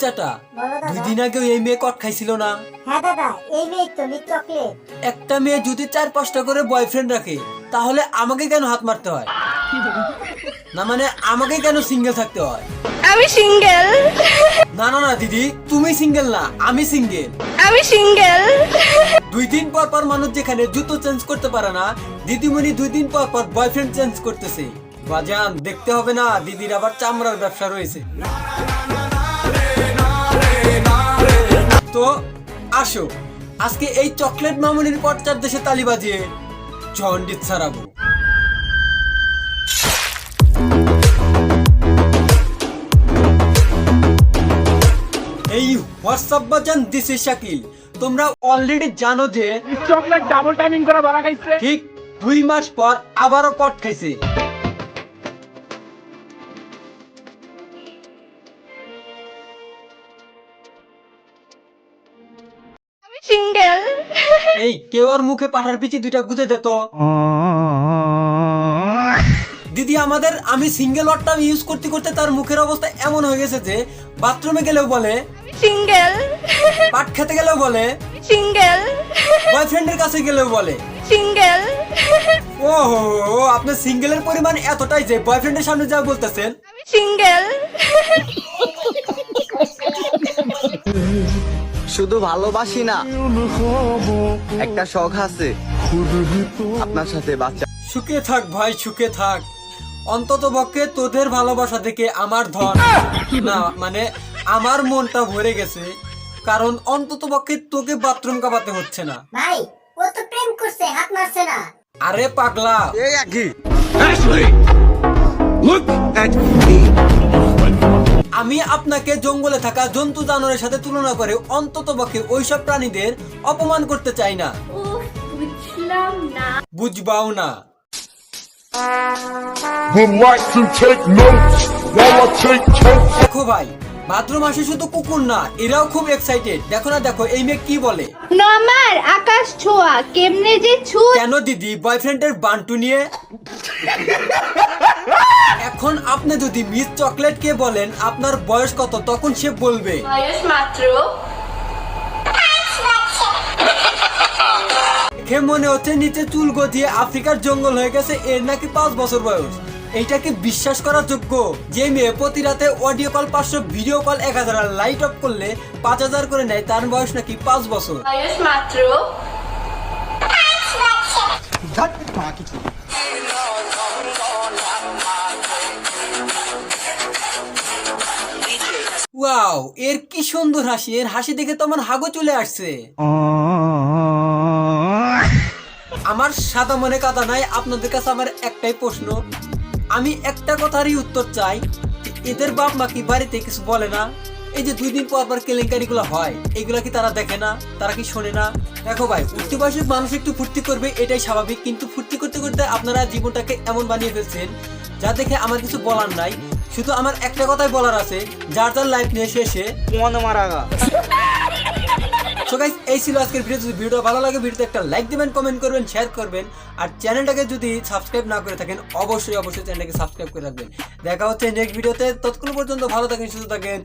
চাটা, 2 দিন আগে এই মেয়ে কট খাইছিল না? হ্যাঁ দাদা, এই মেয়ে তো চকলেট। একটা মেয়ে যদি 4-5টা করে বয়ফ্রেন্ড রাখে তাহলে আমাকে কেন হাত মারতে হয়? না মানে আমাকে কেন সিঙ্গেল থাকতে হয়? আমি সিঙ্গেল। না না না দিদি, তুমি সিঙ্গেল না, আমি সিঙ্গেল। আমি সিঙ্গেল। 2 দিন পর পর মানুষ যেখানে জুতো চেঞ্জ করতে পারে না, দিদিমণি 2 দিন পর পর বয়ফ্রেন্ড চেঞ্জ করতেছে। বাজান দেখতে হবে না, দিদির আবার চামড়ার ব্যবসা রয়েছে। তো আসো আজকে এই চকলেট মামুনির পর্চার দেশে তালি বাজিয়ে জন্ডিস ছাড়াবো। এই হোয়াটসঅ্যাপ বাজান, দিস ইজ শাকিল। তোমরা অলরেডি জানো যে চকলেট ডাবল টাইমিং করে ধরা খাইছে। ঠিক 2 মাস পর আবারও কট খাইছে। আমি সিঙ্গেল। এই কেউ আর মুখে পাঠার পিছে 2টা গুঁজে দে তো। দিদি আমাদের আমি সিঙ্গেল ওয়ার্ডটা ইউজ করতে করতে তার মুখের অবস্থা এমন হয়ে গেছে যে বাথরুমে গেলেও বলে সিঙ্গেল। পাট খেতে গেলেও বলে সিঙ্গেল। বয়ফ্রেন্ডের কাছে গেলেও বলে সিঙ্গেল। ওহো, আপনার সিঙ্গেলের পরিমাণ এতটাই যে বয়ফ্রেন্ডের সামনে যা বলতেছেন। আমি সিঙ্গেল। শুধু ভালোবাসি না, একটা শখ আছে আপনার সাথে বাচ্চা। সুখে থাক ভাই, সুখে থাক। অন্তত পক্ষে তোদের ভালোবাসা দেখে আমার ধন না মানে আমার মনটা ভরে গেছে, কারণ অন্তত পক্ষে তোকে বাথরুম কাঁপাতে হচ্ছে না। ভাই, ও তো প্রেম করছে, হাত মারছে না। আরে পাগলা, এই একই আমি আপনাকে জঙ্গলে থাকা জন্তু জানোয়ারের সাথে তুলনা করে অন্তত পক্ষে ওইসব প্রাণীদের অপমান করতে চাই না। বুঝলাম না। বুঝবাও না। would like to take notes while I take totes. দেখো ভাই, বাথরুম আসে শুধু কুকুর না, এরাও খুব এক্সাইটেড। দেখো না, দেখো এই মেয়ে কি বলে। নমার আকাশ ছোঁয়া কেমনে যে ছুঁ। কেন দিদি, বয়ফ্রেন্ডের বান্টু নিয়ে? এখন আপনি যদি মিস চকলেটকে বলেন আপনার বয়স কত, তখন সে বলবে বয়স মাত্র। দেখে মনে হচ্ছে নিচে চুল গজিয়ে আফ্রিকার জঙ্গল হয়ে গেছে, এর নাকি 5 বছর বয়স। এইটা কি বিশ্বাস করার যোগ্য? যে মেয়ে প্রতি রাতে অডিও কল 500, ভিডিও কল 1000, আর লাইট অফ করলে 5000 করে নেয়, তার বয়স নাকি 5 বছর। বয়স মাত্র। ওয়াও, এর কি সুন্দর হাসি! এর হাসি দেখে তো আমার হাগু চলে আসছে। আমার সাদা মনে কাদা নাই। আপনাদের কাছে আমার একটাই প্রশ্ন, আমি একটা কথারই উত্তর চাই, এদের বাপ মা কি বাড়িতে কিছু বলে না? এই যে 2 দিন পর পর কেলেঙ্কারি গুলো হয়, এগুলা কি তারা দেখে না? তারা কি শোনে না? দেখো ভাই, উঠতি বয়সের মানুষ একটু ফুর্তি করবে, এটাই স্বাভাবিক। কিন্তু ফুর্তি করতে করতে আপনারা জীবনটাকে এমন বানিয়ে ফেলছেন যা দেখে আমার কিছু বলার নাই। শুধু আমার একটা কথাই বলার আছে, যার যার লাইফ নিয়ে শেষে মনে মারাগা। সো গাইস, এই ছিল আজকের ভিডিও। যদি ভিডিও ভালো লাগে, ভিডিওতে একটা লাইক দিবেন, কমেন্ট করবেন, শেয়ার করবেন, আর চ্যানেলটাকে যদি সাবস্ক্রাইব না করে থাকেন অবশ্যই চ্যানেলটাকে সাবস্ক্রাইব করে রাখবেন। দেখা হচ্ছে নেক্সট ভিডিওতে। ততক্ষণ পর্যন্ত ভালো থাকেন, সুস্থ থাকেন।